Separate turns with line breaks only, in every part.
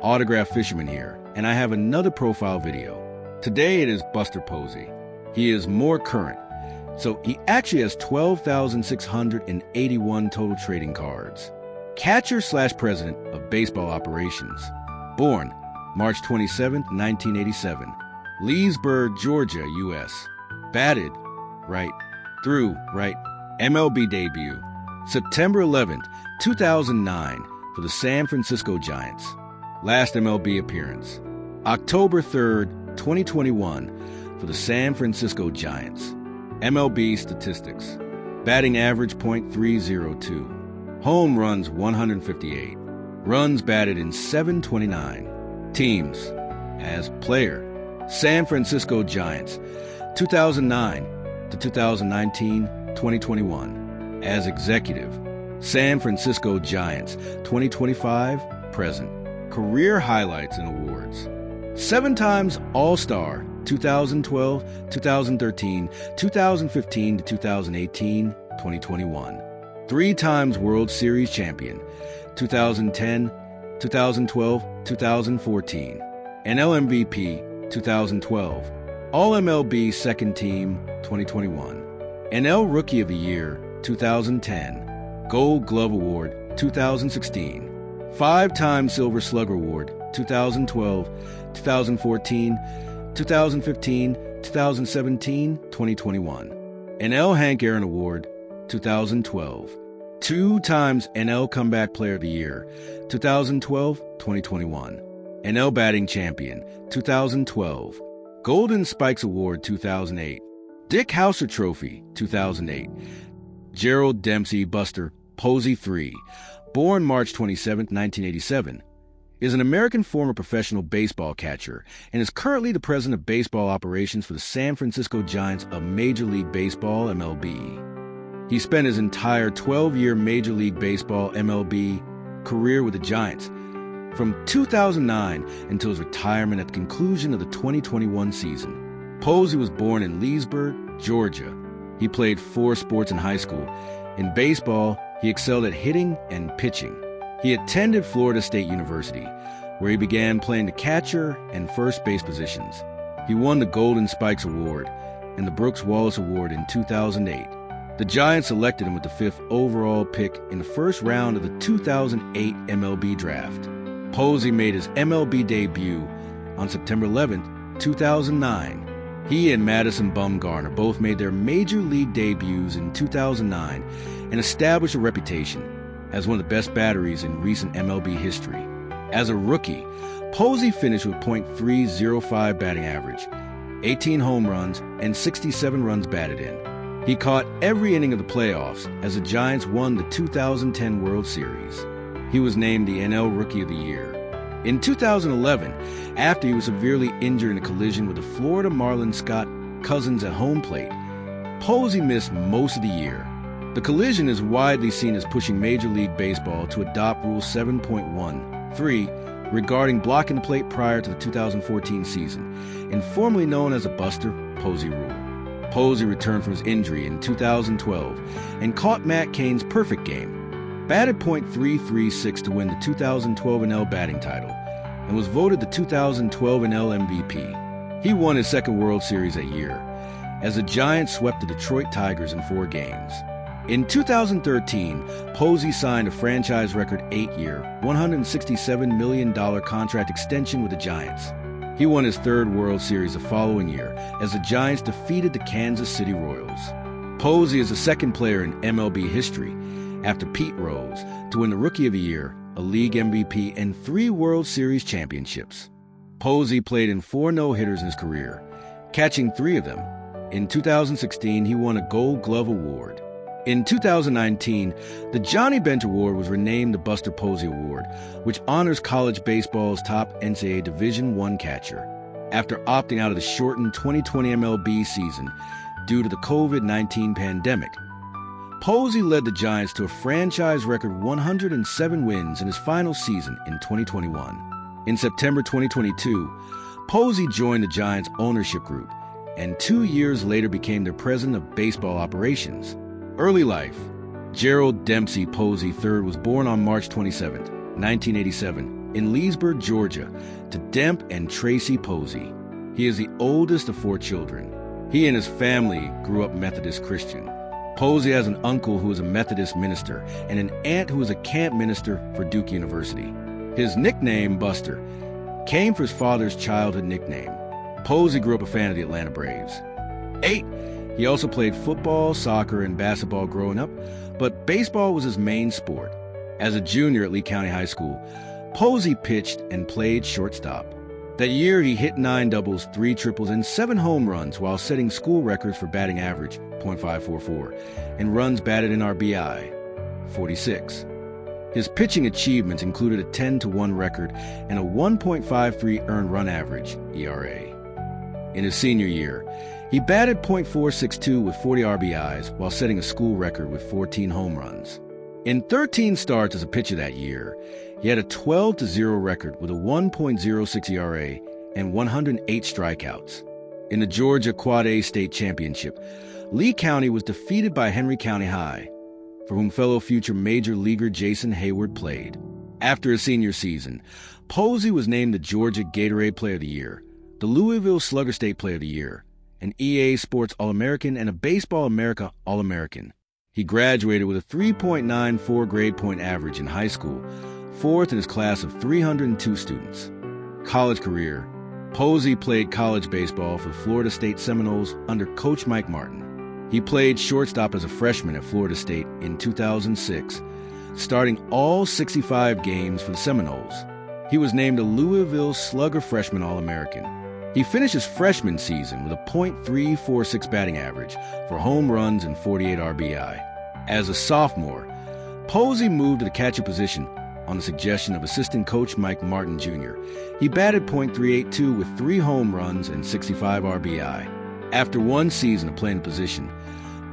Autograph Fisherman here, and I have another profile video. Today it is Buster Posey. He is more current, so he actually has 12,681 total trading cards. Catcher/president of baseball operations. Born March 27, 1987. Leesburg, Georgia, U.S. Batted right, through right. MLB debut September 11, 2009 for the San Francisco Giants. Last MLB appearance October 3, 2021 for the San Francisco Giants. MLB statistics: batting average .302, home runs 158, runs batted in 729. Teams: as player, San Francisco Giants, 2009 to 2019-2021. As executive, San Francisco Giants, 2025 present. Career highlights and awards: 7 times All-Star, 2012, 2013, 2015 to 2018, 2021. 3 times World Series champion, 2010, 2012, 2014. NL MVP, 2012. All-MLB Second Team, 2021. NL Rookie of the Year, 2010. Gold Glove Award, 2016. 5-time Silver Slugger Award, 2012, 2014, 2015, 2017, 2021. NL Hank Aaron Award, 2012. 2 times NL Comeback Player of the Year, 2012, 2021. NL Batting Champion, 2012. Golden Spikes Award, 2008. Dick Hauser Trophy, 2008. Gerald Dempsey Buster Posey III, born March 27, 1987, is an American former professional baseball catcher and is currently the president of baseball operations for the San Francisco Giants of Major League Baseball, MLB. He spent his entire 12-year Major League Baseball, MLB, career with the Giants, from 2009 until his retirement at the conclusion of the 2021 season. Posey was born in Leesburg, Georgia. He played 4 sports in high school. In baseball, he excelled at hitting and pitching. He attended Florida State University, where he began playing the catcher and first base positions. He won the Golden Spikes Award and the Brooks Wallace Award in 2008. The Giants selected him with the 5th overall pick in the first round of the 2008 MLB Draft. Posey made his MLB debut on September 11, 2009. He and Madison Bumgarner both made their major league debuts in 2009 and established a reputation as one of the best batteries in recent MLB history. As a rookie, Posey finished with .305 batting average, 18 home runs, and 67 runs batted in. He caught every inning of the playoffs as the Giants won the 2010 World Series. He was named the NL Rookie of the Year. In 2011, after he was severely injured in a collision with the Florida Marlins Scott Cousins at home plate, Posey missed most of the year. The collision is widely seen as pushing Major League Baseball to adopt Rule 7.13 regarding blocking the plate prior to the 2014 season, informally known as the Buster Posey Rule. Posey returned from his injury in 2012 and caught Matt Cain's perfect game, batted .336 to win the 2012 NL batting title, and was voted the 2012 NL MVP. He won his 2nd World Series that year, as the Giants swept the Detroit Tigers in 4 games. In 2013, Posey signed a franchise record 8-year, $167 million contract extension with the Giants. He won his 3rd World Series the following year as the Giants defeated the Kansas City Royals. Posey is the 2nd player in MLB history, after Pete Rose, to win the Rookie of the Year, a league MVP, and 3 World Series championships. Posey played in 4 no-hitters in his career, catching 3 of them. In 2016, he won a Gold Glove Award. In 2019, the Johnny Bench Award was renamed the Buster Posey Award, which honors college baseball's top NCAA Division I catcher, after opting out of the shortened 2020 MLB season due to the COVID-19 pandemic. Posey led the Giants to a franchise record 107 wins in his final season in 2021. In September 2022, Posey joined the Giants ownership group and 2 years later became their president of baseball operations. Early life: Gerald Dempsey Posey III was born on March 27, 1987, in Leesburg, Georgia, to Demp and Tracy Posey. He is the oldest of 4 children. He and his family grew up Methodist Christian. Posey has an uncle who is a Methodist minister and an aunt who is a camp minister for Duke University. His nickname, Buster, came from his father's childhood nickname. Posey grew up a fan of the Atlanta Braves. 8. He also played football, soccer, and basketball growing up, but baseball was his main sport. As a junior at Lee County High School, Posey pitched and played shortstop. That year, he hit 9 doubles, 3 triples, and 7 home runs while setting school records for batting average, .544, and runs batted in RBI, 46. His pitching achievements included a 10-1 record and a 1.53 earned run average, ERA. In his senior year, he batted .462 with 40 RBIs while setting a school record with 14 home runs. In 13 starts as a pitcher that year, he had a 12-0 record with a 1.06 ERA and 108 strikeouts. In the Georgia Quad A State Championship, Lee County was defeated by Henry County High, for whom fellow future major leaguer Jason Hayward played. After his senior season, Posey was named the Georgia Gatorade Player of the Year, the Louisville Slugger State Player of the Year, an EA Sports All-American, and a Baseball America All-American. He graduated with a 3.94 grade point average in high school, 4th in his class of 302 students. College career. Posey played college baseball for the Florida State Seminoles under Coach Mike Martin. He played shortstop as a freshman at Florida State in 2006, starting all 65 games for the Seminoles. He was named a Louisville Slugger Freshman All-American. He finished his freshman season with a .346 batting average for home runs and 48 RBI. As a sophomore, Posey moved to the catcher position on the suggestion of assistant coach Mike Martin Jr. He batted .382 with 3 home runs and 65 RBI. After 1 season of playing the position,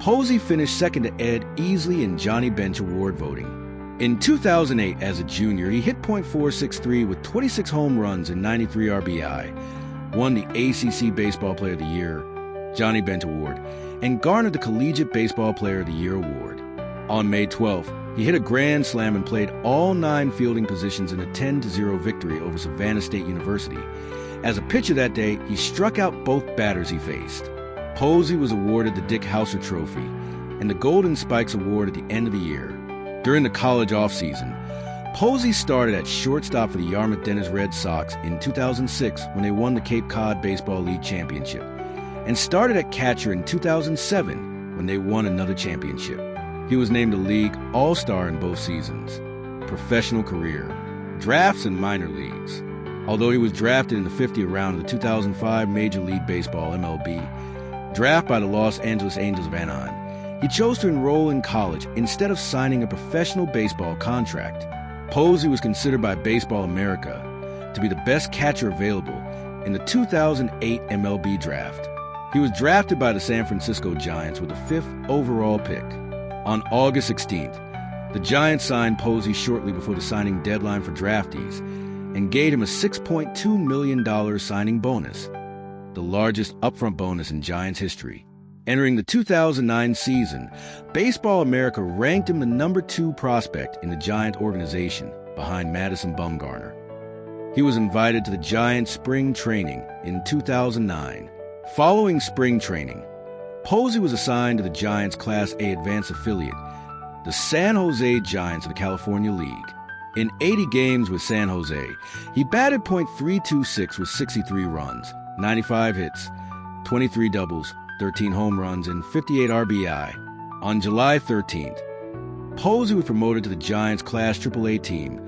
Posey finished second to Ed Easley in Johnny Bench Award voting. In 2008, as a junior, he hit .463 with 26 home runs and 93 RBI, won the ACC Baseball Player of the Year, Johnny Bench Award, and garnered the Collegiate Baseball Player of the Year award. On May 12th, he hit a grand slam and played all 9 fielding positions in a 10-0 victory over Savannah State University. As a pitcher that day, he struck out both batters he faced. Posey was awarded the Dick Hauser Trophy and the Golden Spikes Award at the end of the year. During the college offseason, Posey started at shortstop for the Yarmouth Dennis Red Sox in 2006 when they won the Cape Cod Baseball League Championship, and started at catcher in 2007 when they won another championship. He was named a league all-star in both seasons. Professional career, drafts and minor leagues. Although he was drafted in the 50th round of the 2005 Major League Baseball MLB draft by the Los Angeles Angels of Anaheim, he chose to enroll in college instead of signing a professional baseball contract. Posey was considered by Baseball America to be the best catcher available in the 2008 MLB draft. He was drafted by the San Francisco Giants with the 5th overall pick. On August 16th, the Giants signed Posey shortly before the signing deadline for draftees and gave him a $6.2 million signing bonus, the largest upfront bonus in Giants history. Entering the 2009 season, Baseball America ranked him the number 2 prospect in the Giant organization, behind Madison Bumgarner. He was invited to the Giants spring training in 2009. Following spring training, Posey was assigned to the Giants' Class A Advanced Affiliate, the San Jose Giants of the California League. In 80 games with San Jose, he batted .326 with 63 runs, 95 hits, 23 doubles, 13 home runs, and 58 RBI. On July 13th, Posey was promoted to the Giants' Class AAA team,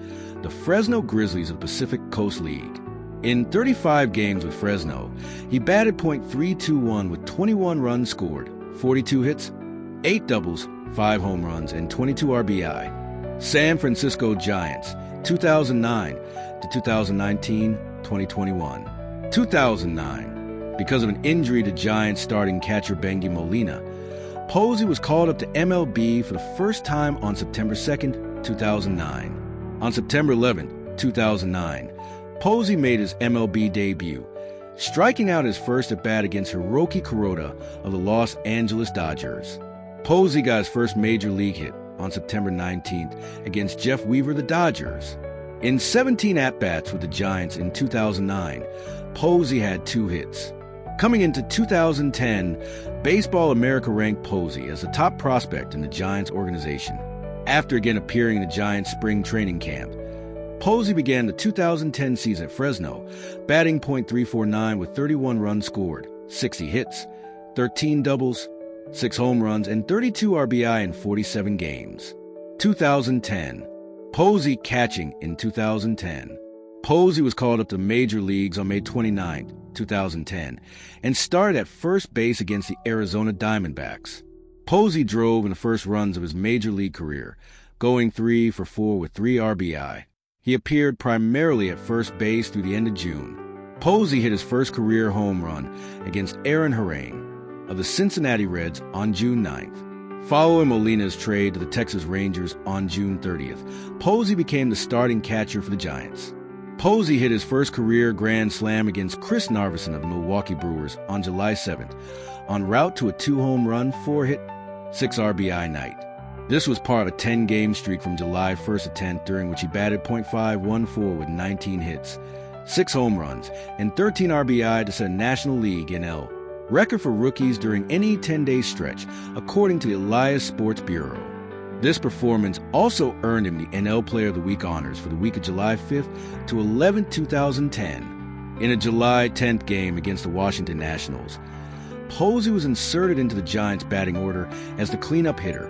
the Fresno Grizzlies of the Pacific Coast League. In 35 games with Fresno, he batted .321 with 21 runs scored, 42 hits, 8 doubles, 5 home runs, and 22 RBI. San Francisco Giants, 2009 to 2019-2021. 2009. Because of an injury to Giants starting catcher Bengie Molina, Posey was called up to MLB for the first time on September 2nd, 2009. On September 11th, 2009, Posey made his MLB debut, striking out his first at-bat against Hiroki Kuroda of the Los Angeles Dodgers. Posey got his first major league hit on September 19th against Jeff Weaver of the Dodgers. In 17 at-bats with the Giants in 2009, Posey had 2 hits. Coming into 2010, Baseball America ranked Posey as the top prospect in the Giants organization. After again appearing in the Giants spring training camp, Posey began the 2010 season at Fresno, batting .349 with 31 runs scored, 60 hits, 13 doubles, 6 home runs, and 32 RBI in 47 games. 2010. Posey catching in 2010. Posey was called up to Major Leagues on May 29, 2010, and started at first base against the Arizona Diamondbacks. Posey drove in the first runs of his Major League career, going 3 for 4 with 3 RBI. He appeared primarily at first base through the end of June. Posey hit his first career home run against Aaron Harang of the Cincinnati Reds on June 9th. Following Molina's trade to the Texas Rangers on June 30th, Posey became the starting catcher for the Giants. Posey hit his first career grand slam against Chris Narveson of the Milwaukee Brewers on July 7th, en route to a 2-home run, 4-hit, 6 RBI night. This was part of a 10-game streak from July 1st to 10th, during which he batted .514 with 19 hits, 6 home runs, and 13 RBI to set a National League NL record for rookies during any 10-day stretch, according to the Elias Sports Bureau. This performance also earned him the NL Player of the Week honors for the week of July 5th to 11th, 2010. In a July 10th game against the Washington Nationals, Posey was inserted into the Giants' batting order as the cleanup hitter,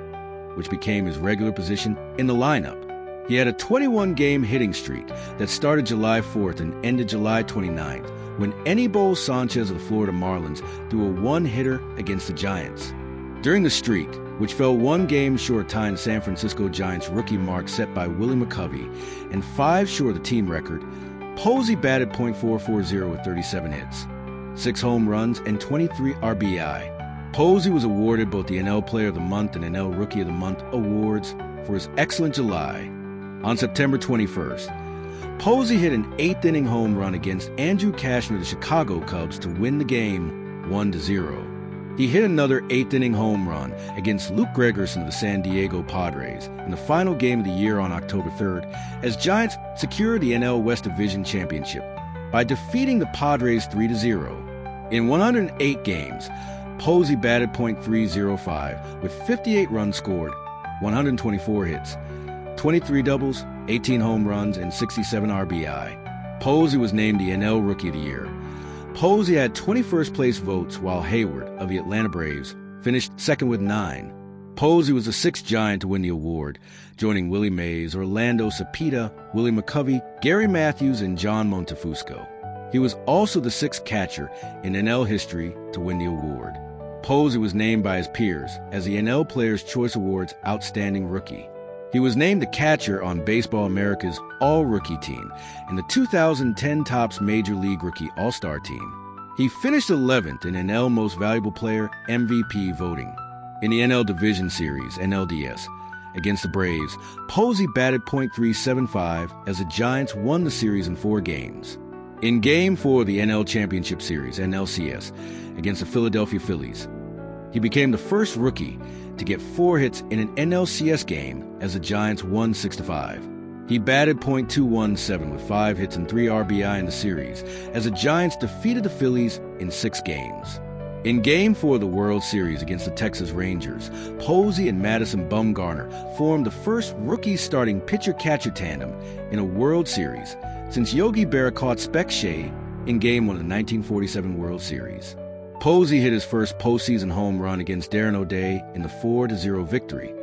which became his regular position in the lineup. He had a 21-game hitting streak that started July 4th and ended July 29th, when Anibal Sanchez of the Florida Marlins threw a 1-hitter against the Giants. During the streak, which fell 1 game short tying the San Francisco Giants rookie mark set by Willie McCovey and 5 short of the team record, Posey batted .440 with 37 hits, 6 home runs, and 23 RBI. Posey was awarded both the NL Player of the Month and NL Rookie of the Month awards for his excellent July. On September 21st, Posey hit an 8th-inning home run against Andrew Cashner of the Chicago Cubs to win the game 1-0. He hit another 8th-inning home run against Luke Gregerson of the San Diego Padres in the final game of the year on October 3rd, as Giants secured the NL West Division Championship by defeating the Padres 3-0. In 108 games, Posey batted .305 with 58 runs scored, 124 hits, 23 doubles, 18 home runs, and 67 RBI. Posey was named the NL Rookie of the Year. Posey had 21st place votes, while Hayward of the Atlanta Braves finished second with 9. Posey was the 6th Giant to win the award, joining Willie Mays, Orlando Cepeda, Willie McCovey, Gary Matthews, and John Montefusco. He was also the 6th catcher in NL history to win the award. Posey was named by his peers as the NL Players' Choice Awards Outstanding Rookie. He was named the catcher on Baseball America's All-Rookie team and the 2010 Topps Major League Rookie All-Star team. He finished 11th in NL Most Valuable Player MVP voting. In the NL Division Series, NLDS, against the Braves, Posey batted .375 as the Giants won the series in 4 games. In Game 4 of the NL Championship Series, NLCS, against the Philadelphia Phillies, he became the first rookie to get 4 hits in an NLCS game as the Giants won 6-5. He batted .217 with 5 hits and 3 RBI in the series as the Giants defeated the Phillies in 6 games. In Game 4 of the World Series against the Texas Rangers, Posey and Madison Bumgarner formed the first rookie starting pitcher-catcher tandem in a World Series since Yogi Berra caught Spec Shea in Game 1 of the 1947 World Series. Posey hit his first postseason home run against Darren O'Day in the 4-0 victory,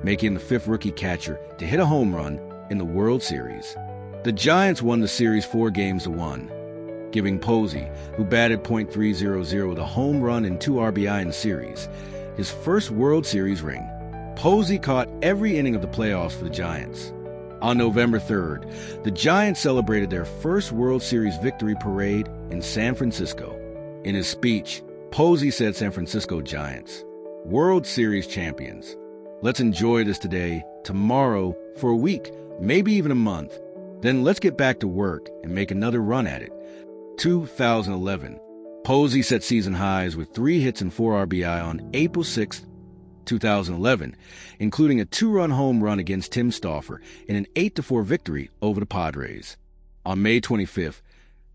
making him the 5th rookie catcher to hit a home run in the World Series. The Giants won the series 4-1, giving Posey, who batted .300 with a home run and 2 RBI in the series, his first World Series ring. Posey caught every inning of the playoffs for the Giants. On November 3rd, the Giants celebrated their first World Series victory parade in San Francisco. In his speech, Posey said, "San Francisco Giants, World Series champions. Let's enjoy this today, tomorrow, for a week, maybe even a month. Then let's get back to work and make another run at it." 2011. Posey set season highs with 3 hits and 4 RBI on April 6th, 2011, including a 2-run home run against Tim Stauffer in an 8-4 victory over the Padres. On May 25th,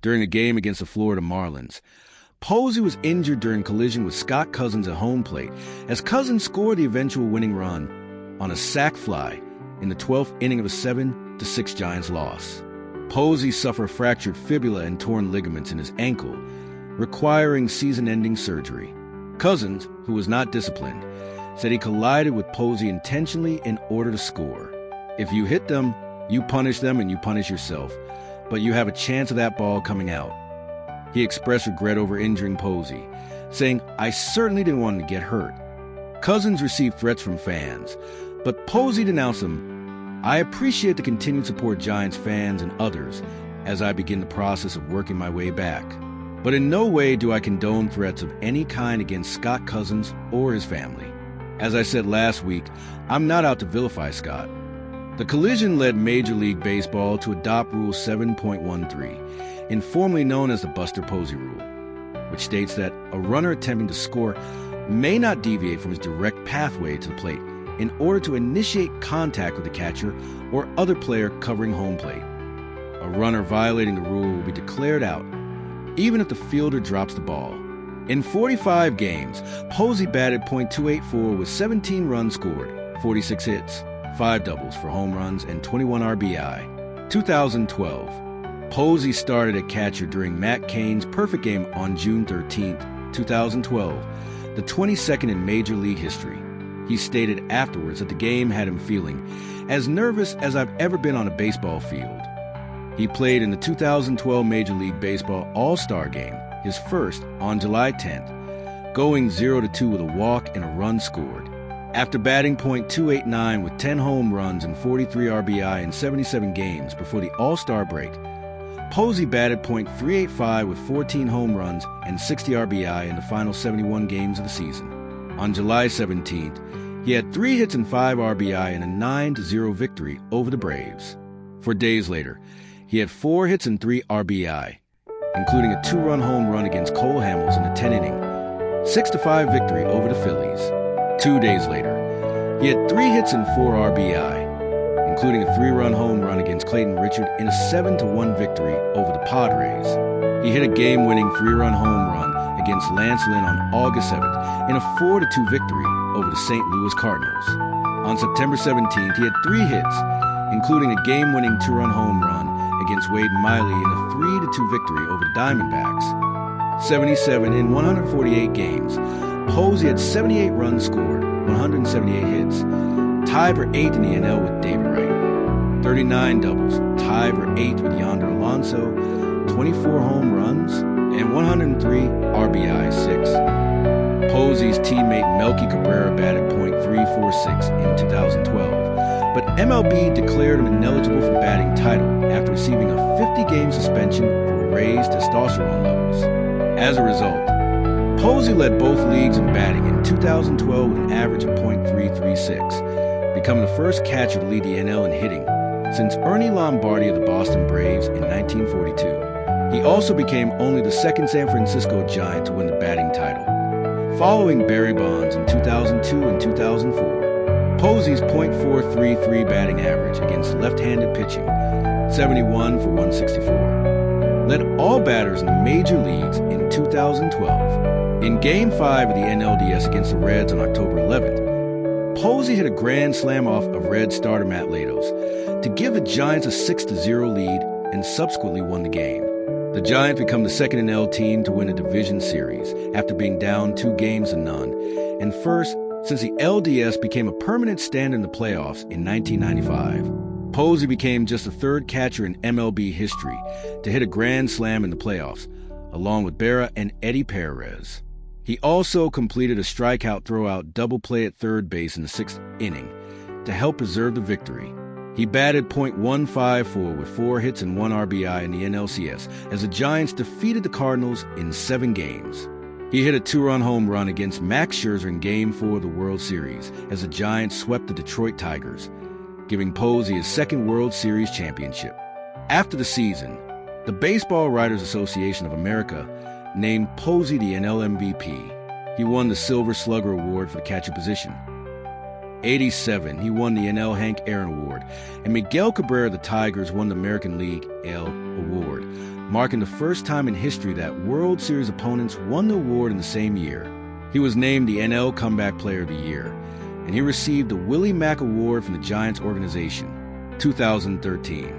during a game against the Florida Marlins, Posey was injured during collision with Scott Cousins at home plate as Cousins scored the eventual winning run on a sac fly in the 12th inning of a 7-6 Giants loss. Posey suffered fractured fibula and torn ligaments in his ankle, requiring season-ending surgery. Cousins, who was not disciplined, said he collided with Posey intentionally in order to score. If you hit them, you punish them and you punish yourself, but you have a chance of that ball coming out. He expressed regret over injuring Posey, saying, "I certainly didn't want him to get hurt." Cousins received threats from fans, but Posey denounced them. "I appreciate the continued support Giants fans and others as I begin the process of working my way back. But in no way do I condone threats of any kind against Scott Cousins or his family. As I said last week, I'm not out to vilify Scott." The collision led Major League Baseball to adopt Rule 7.13, informally known as the Buster Posey Rule, which states that a runner attempting to score may not deviate from his direct pathway to the plate in order to initiate contact with the catcher or other player covering home plate. A runner violating the rule will be declared out, even if the fielder drops the ball. In 45 games, Posey batted .284 with 17 runs scored, 46 hits, 5 doubles for home runs, and 21 RBI. 2012. Posey started at catcher during Matt Cain's perfect game on June 13, 2012, the 22nd in Major League history. He stated afterwards that the game had him feeling as nervous as I've ever been on a baseball field. He played in the 2012 Major League Baseball All-Star Game, his first, on July 10th, going 0-2 with a walk and a run scored. After batting .289 with 10 home runs and 43 RBI in 77 games before the All-Star break, Posey batted .385 with 14 home runs and 60 RBI in the final 71 games of the season. On July 17th, he had 3 hits and 5 RBI in a 9-0 victory over the Braves. 4 days later, he had 4 hits and 3 RBI, including a 2-run home run against Cole Hamels in the 10th-inning, 6-5 victory over the Phillies. 2 days later, he had 3 hits and 4 RBI, including a 3-run home run against Clayton Richard in a 7-1 victory over the Padres. He hit a game-winning 3-run home run against Lance Lynn on August 7th in a 4-2 victory over the St. Louis Cardinals. On September 17th, he had 3 hits, including a game-winning 2-run home run against Wade Miley in a 3-2 victory over the Diamondbacks. 77 in 148 games, Posey had 78 runs scored, 178 hits, tied for 8th in the NL with David Wright. 39 doubles, tied for 8th with Yonder Alonso, 24 home runs, and 103 RBI 6. Posey's teammate Melky Cabrera batted .346 in 2012, but MLB declared him ineligible for the batting title after receiving a 50-game suspension for raised testosterone levels. As a result, Posey led both leagues in batting in 2012 with an average of .336, becoming the first catcher to lead the NL in hitting since Ernie Lombardi of the Boston Braves in 1942. He also became only the second San Francisco Giant to win the batting title, following Barry Bonds in 2002 and 2004. Posey's .433 batting average against left-handed pitching, 71 for 164, led all batters in the major leagues in 2012. In Game 5 of the NLDS against the Reds on October 11th, Posey hit a grand slam off of Red starter Matt Latos to give the Giants a 6-0 lead and subsequently won the game. The Giants become the second NL team to win a division series after being down 2-0, and first since the LDS became a permanent standard in the playoffs in 1995. Posey became just the third catcher in MLB history to hit a grand slam in the playoffs, along with Berra and Eddie Perez. He also completed a strikeout throwout double play at third base in the 6th inning to help preserve the victory. He batted .154 with 4 hits and 1 RBI in the NLCS as the Giants defeated the Cardinals in 7 games. He hit a 2-run home run against Max Scherzer in Game 4 of the World Series as the Giants swept the Detroit Tigers, giving Posey his second World Series championship. After the season, the Baseball Writers Association of America named Posey the NL MVP. He won the Silver Slugger Award for the catcher position. '87, he won the NL Hank Aaron Award, and Miguel Cabrera of the Tigers won the American League AL Award, marking the first time in history that World Series opponents won the award in the same year. He was named the NL Comeback Player of the Year, and he received the Willie Mack Award from the Giants organization. 2013.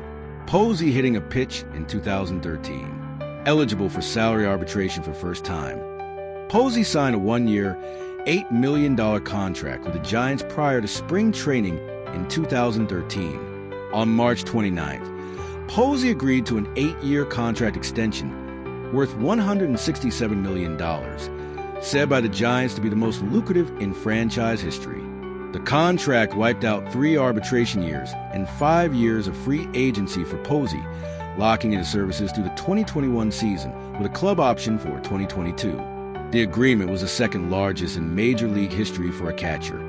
Posey hitting a pitch in 2013. Eligible for salary arbitration for first time. Posey signed a one-year, $8 million contract with the Giants prior to spring training in 2013. On March 29th, Posey agreed to an 8-year contract extension worth $167 million, said by the Giants to be the most lucrative in franchise history. The contract wiped out 3 arbitration years and 5 years of free agency for Posey, locking in his services through the 2021 season with a club option for 2022. The agreement was the second largest in Major League history for a catcher,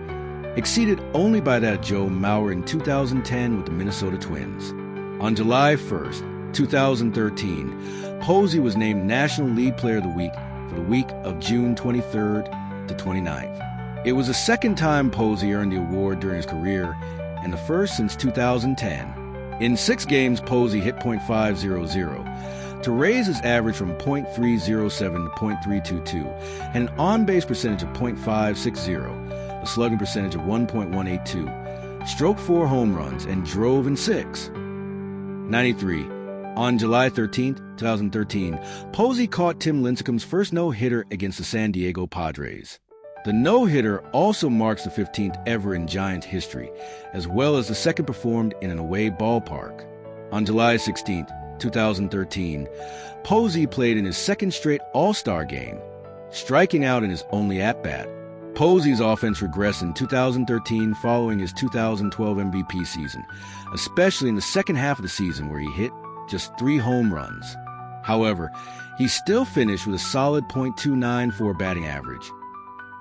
exceeded only by that of Joe Mauer in 2010 with the Minnesota Twins. On July 1st, 2013, Posey was named National League Player of the Week for the week of June 23rd to 29th. It was the second time Posey earned the award during his career and the first since 2010. In 6 games, Posey hit .500 to raise his average from .307 to .322 and an on-base percentage of .560, a slugging percentage of 1.182, stroked 4 home runs, and drove in 6. 93. On July 13, 2013, Posey caught Tim Lincecum's first no-hitter against the San Diego Padres. The no-hitter also marks the 15th ever in Giants history, as well as the second performed in an away ballpark. On July 16, 2013, Posey played in his second straight All-Star game, striking out in his only at-bat. Posey's offense regressed in 2013 following his 2012 MVP season, especially in the second half of the season where he hit just 3 home runs. However, he still finished with a solid .294 batting average,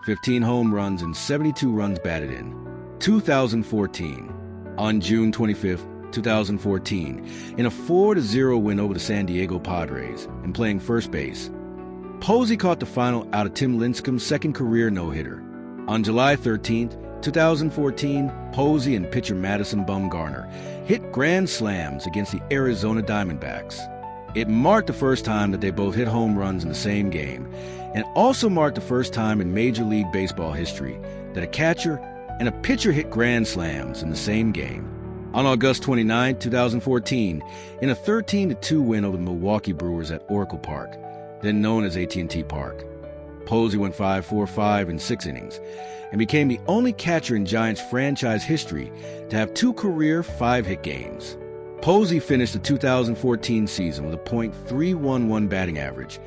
15 home runs and 72 runs batted in. 2014. On June 25, 2014, in a 4-0 win over the San Diego Padres and playing first base, Posey caught the final out of Tim Lincecum's second career no-hitter. On July 13, 2014, Posey and pitcher Madison Bumgarner hit grand slams against the Arizona Diamondbacks. It marked the first time that they both hit home runs in the same game, and also marked the first time in Major League Baseball history that a catcher and a pitcher hit grand slams in the same game. On August 29, 2014, in a 13-2 win over the Milwaukee Brewers at Oracle Park, then known as AT&T Park, Posey went 5-4-5 in 6 innings and became the only catcher in Giants franchise history to have 2 career 5-hit games. Posey finished the 2014 season with a .311 batting average,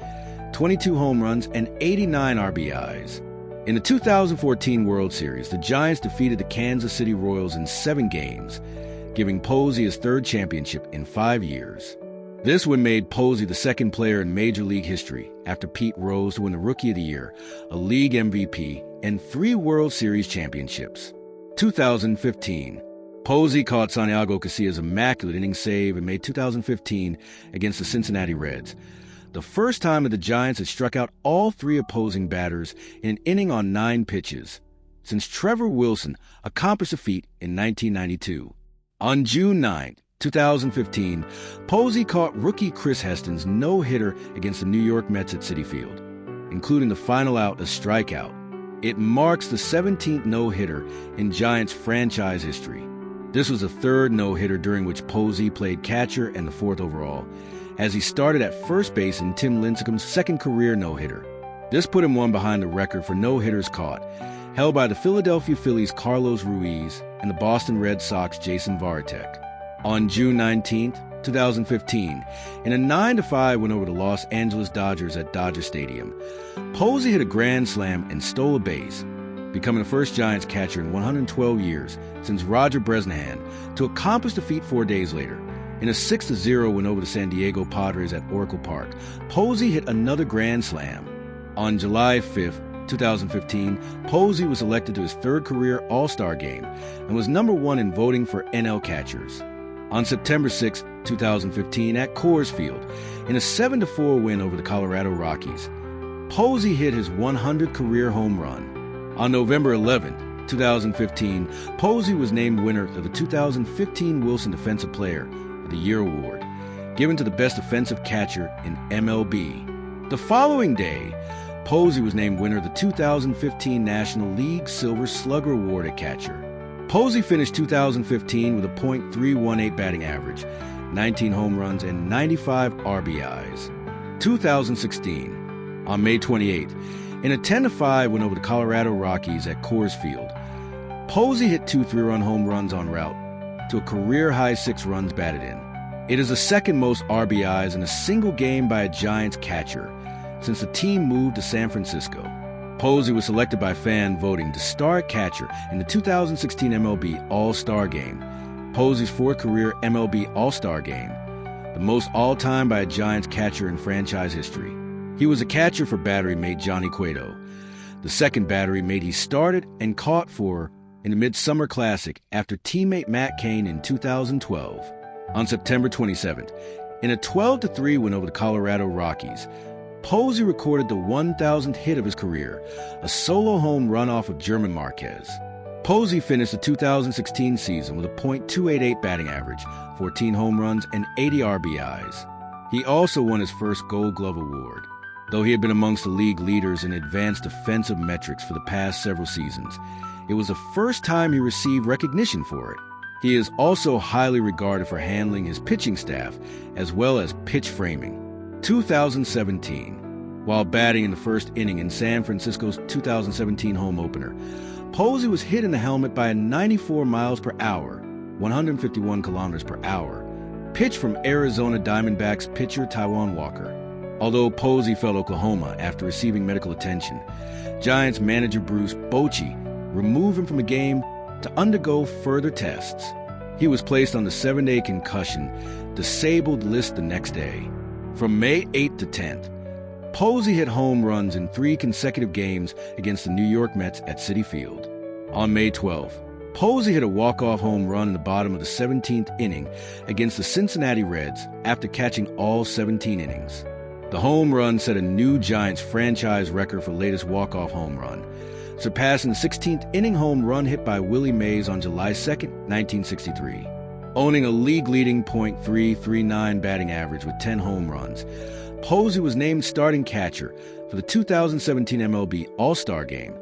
22 home runs, and 89 RBIs. In the 2014 World Series, the Giants defeated the Kansas City Royals in 7 games, giving Posey his 3rd championship in 5 years. This win made Posey the second player in Major League history after Pete Rose to win the Rookie of the Year, a league MVP, and 3 World Series championships. 2015. Posey caught Santiago Casillas' immaculate inning save in May 2015 against the Cincinnati Reds, the first time that the Giants had struck out all 3 opposing batters in an inning on 9 pitches, since Trevor Wilson accomplished the feat in 1992. On June 9, 2015, Posey caught rookie Chris Heston's no-hitter against the New York Mets at Citi Field, including the final out a strikeout. It marks the 17th no-hitter in Giants franchise history. This was the 3rd no-hitter during which Posey played catcher and the 4th overall, as he started at first base in Tim Lincecum's second career no-hitter. This put him one behind the record for no-hitters caught, held by the Philadelphia Phillies' Carlos Ruiz and the Boston Red Sox' Jason Varitek. On June 19, 2015, in a 9-5 win over the Los Angeles Dodgers at Dodger Stadium, Posey hit a grand slam and stole a base, becoming the first Giants catcher in 112 years since Roger Bresnahan to accomplish the feat 4 days later. In a 6-0 win over the San Diego Padres at Oracle Park, Posey hit another grand slam. On July 5, 2015, Posey was elected to his 3rd career All-Star game and was number 1 in voting for NL catchers. On September 6, 2015, at Coors Field, in a 7-4 win over the Colorado Rockies, Posey hit his 100th career home run. On November 11, 2015, Posey was named winner of the 2015 Wilson Defensive Player of the Year award, given to the best offensive catcher in MLB. The following day, Posey was named winner of the 2015 National League Silver Slugger Award at catcher. Posey finished 2015 with a .318 batting average, 19 home runs, and 95 RBIs. 2016, on May 28, in a 10-5 win over the Colorado Rockies at Coors Field, Posey hit 2 3-run home runs en route to a career-high 6 runs batted in. It is the second most RBIs in a single game by a Giants catcher since the team moved to San Francisco. Posey was selected by fan voting to start catcher in the 2016 MLB All-Star Game, Posey's 4th career MLB All-Star Game, the most all-time by a Giants catcher in franchise history. He was a catcher for battery mate Johnny Cueto, the second battery mate he started and caught for in the Midsummer Classic after teammate Matt Cain in 2012. On September 27th, in a 12-3 win over the Colorado Rockies, Posey recorded the 1,000th hit of his career, a solo home run off of German Marquez. Posey finished the 2016 season with a .288 batting average, 14 home runs, and 80 RBIs. He also won his first Gold Glove award. Though he had been amongst the league leaders in advanced defensive metrics for the past several seasons, it was the first time he received recognition for it. He is also highly regarded for handling his pitching staff as well as pitch framing. 2017. While batting in the first inning in San Francisco's 2017 home opener, Posey was hit in the helmet by a 94 miles per hour, 151 kilometers per hour, pitch from Arizona Diamondbacks pitcher Taijuan Walker. Although Posey felt Oklahoma after receiving medical attention, Giants manager Bruce Bochy removed him from the game to undergo further tests. He was placed on the 7-day concussion, disabled list the next day. From May 8th to 10th, Posey hit home runs in 3 consecutive games against the New York Mets at Citi Field. On May 12th, Posey hit a walk-off home run in the bottom of the 17th inning against the Cincinnati Reds after catching all 17 innings. The home run set a new Giants franchise record for latest walk-off home run, surpassing the 16th inning home run hit by Willie Mays on July 2, 1963. Owning a league-leading .339 batting average with 10 home runs, Posey was named starting catcher for the 2017 MLB All-Star Game,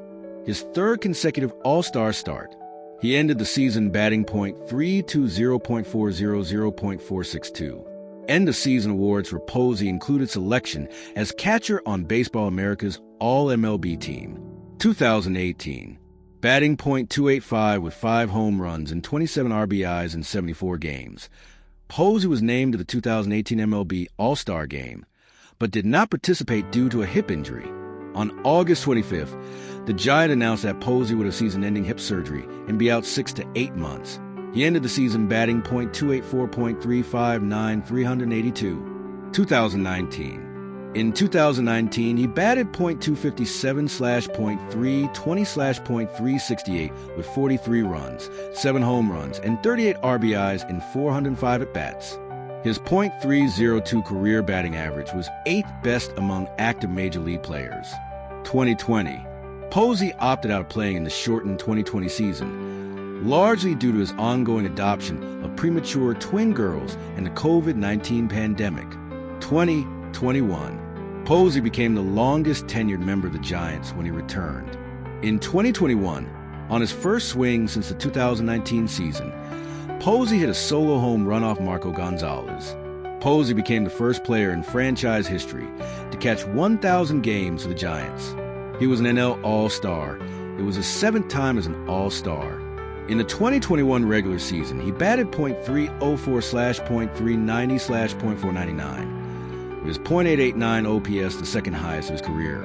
his 3rd consecutive All-Star start. He ended the season batting .320.400.462. End-of-season awards for Posey included selection as catcher on Baseball America's All-MLB team. 2018. Batting .285 with 5 home runs and 27 RBIs in 74 games. Posey was named to the 2018 MLB All-Star Game, but did not participate due to a hip injury. On August 25th, the Giant announced that Posey would have season-ending hip surgery and be out 6 to 8 months. He ended the season batting .284.359, 382. 2019. In 2019, he batted .257/.320/.368 with 43 runs, 7 home runs, and 38 RBIs in 405 at-bats. His .302 career batting average was 8th best among active Major League players. 2020. Posey opted out of playing in the shortened 2020 season, largely due to his ongoing adoption of premature twin girls and the COVID-19 pandemic. 2021. Posey became the longest tenured member of the Giants when he returned. In 2021, on his first swing since the 2019 season, Posey hit a solo home run off Marco Gonzalez. Posey became the first player in franchise history to catch 1,000 games for the Giants. He was an NL All-Star. It was his 7th time as an All-Star. In the 2021 regular season, he batted .304/.390/.499. With his .889 OPS, the second highest of his career,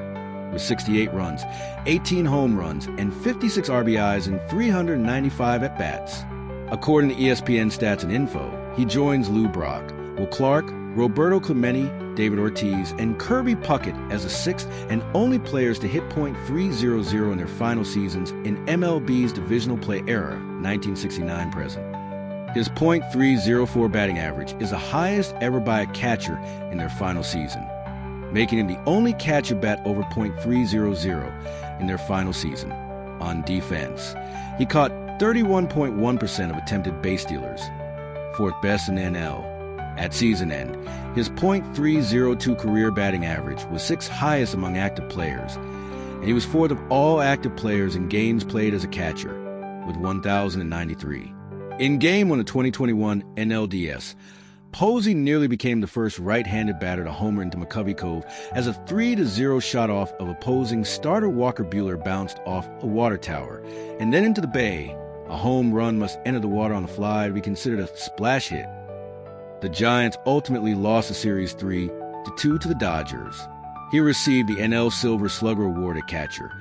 with 68 runs, 18 home runs, and 56 RBIs in 395 at-bats. According to ESPN Stats and Info, he joins Lou Brock, Will Clark, Roberto Clemente, David Ortiz, and Kirby Puckett as the 6th and only players to hit .300 in their final seasons in MLB's divisional play era, 1969 present. His .304 batting average is the highest ever by a catcher in their final season, making him the only catcher bat over .300 in their final season. on defense. He caught 31.1% of attempted base stealers, fourth best in the NL. At season end, his .302 career batting average was sixth highest among active players, and he was fourth of all active players in games played as a catcher, with 1,093. In Game 1 of 2021 NLDS, Posey nearly became the first right-handed batter to homer into McCovey Cove as a 3-0 shot off of opposing starter Walker Buehler bounced off a water tower, and then into the bay. A home run must enter the water on the fly to be considered a splash hit. The Giants ultimately lost the Series 3-2 to the Dodgers. He received the NL Silver Slugger Award at catcher,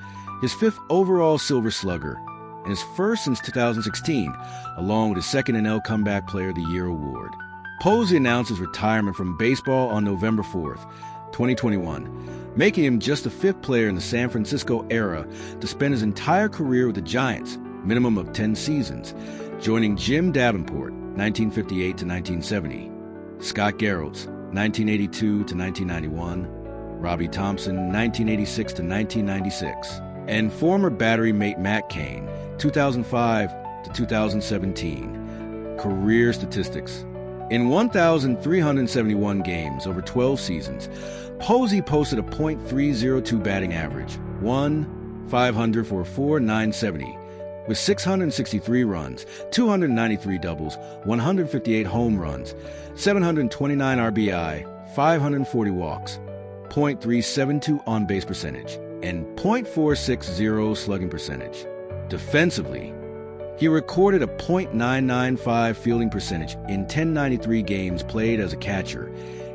his fifth overall Silver Slugger, and his first since 2016, along with his second NL Comeback Player of the Year award. Posey announced his retirement from baseball on November 4th, 2021, making him just the fifth player in the San Francisco era to spend his entire career with the Giants, minimum of 10 seasons, joining Jim Davenport, 1958 to 1970, Scott Garrelts, 1982 to 1991, Robbie Thompson, 1986 to 1996, and former Battery mate Matt Cain, 2005 to 2017. Career statistics. In 1,371 games over 12 seasons, Posey posted a .302 batting average, 500 for a .497, with 663 runs, 293 doubles, 158 home runs, 729 RBI, 540 walks, .372 on-base percentage, and .460 slugging percentage. Defensively, he recorded a .995 fielding percentage in 1093 games played as a catcher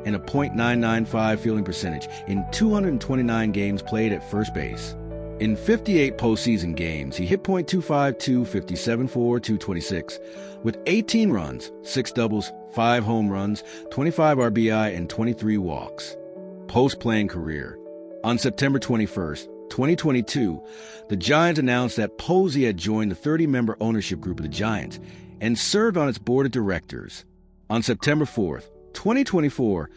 and a .995 fielding percentage in 229 games played at first base. In 58 postseason games, he hit .252, 57 for, 226, with 18 runs, 6 doubles, 5 home runs, 25 RBI, and 23 walks. Post-playing career. On September 21st, 2022, the Giants announced that Posey had joined the 30-member ownership group of the Giants and served on its board of directors. On September 4th, 2024,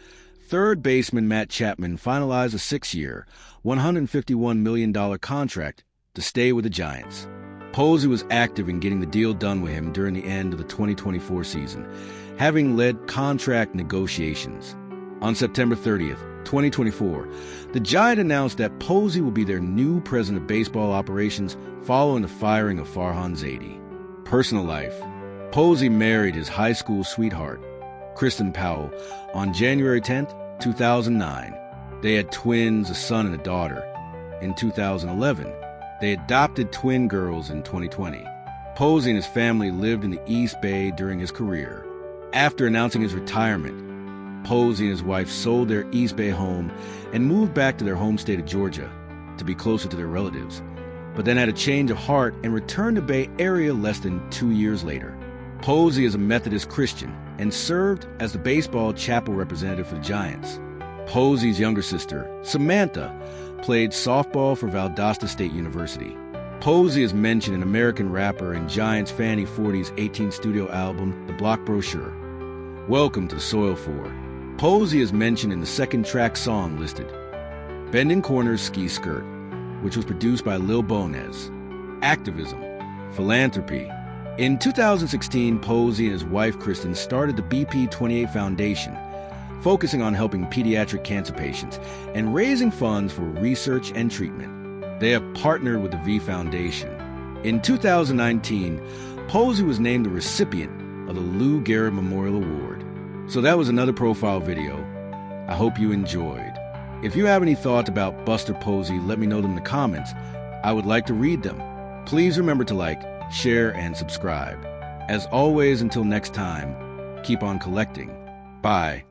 third baseman Matt Chapman finalized a 6-year, $151 million contract to stay with the Giants. Posey was active in getting the deal done with him during the end of the 2024 season, having led contract negotiations. On September 30th, 2024, the Giants announced that Posey will be their new president of baseball operations following the firing of Farhan Zaidi. Personal life. Posey married his high school sweetheart, Kristen Powell, on January 10, 2009. They had twins, a son and a daughter. In 2011, they adopted twin girls in 2020. Posey and his family lived in the East Bay during his career. After announcing his retirement, Posey and his wife sold their East Bay home and moved back to their home state of Georgia to be closer to their relatives, but then had a change of heart and returned to Bay Area less than 2 years later. Posey is a Methodist Christian and served as the baseball chapel representative for the Giants. Posey's younger sister, Samantha, played softball for Valdosta State University. Posey is mentioned in American rapper and Giants fan E40's 18th studio album, The Block Brochure. Welcome to the Soil 4. Posey is mentioned in the second track song listed, Bending Corners Ski Skirt, which was produced by Lil Bonez. Activism, philanthropy. In 2016, Posey and his wife Kristen started the BP28 Foundation, focusing on helping pediatric cancer patients and raising funds for research and treatment. They have partnered with the V Foundation. In 2019, Posey was named the recipient of the Lou Gehrig Memorial Award. So that was another profile video. I hope you enjoyed. If you have any thoughts about Buster Posey, let me know them in the comments. I would like to read them. Please remember to like, share, and subscribe. As always, until next time, keep on collecting. Bye.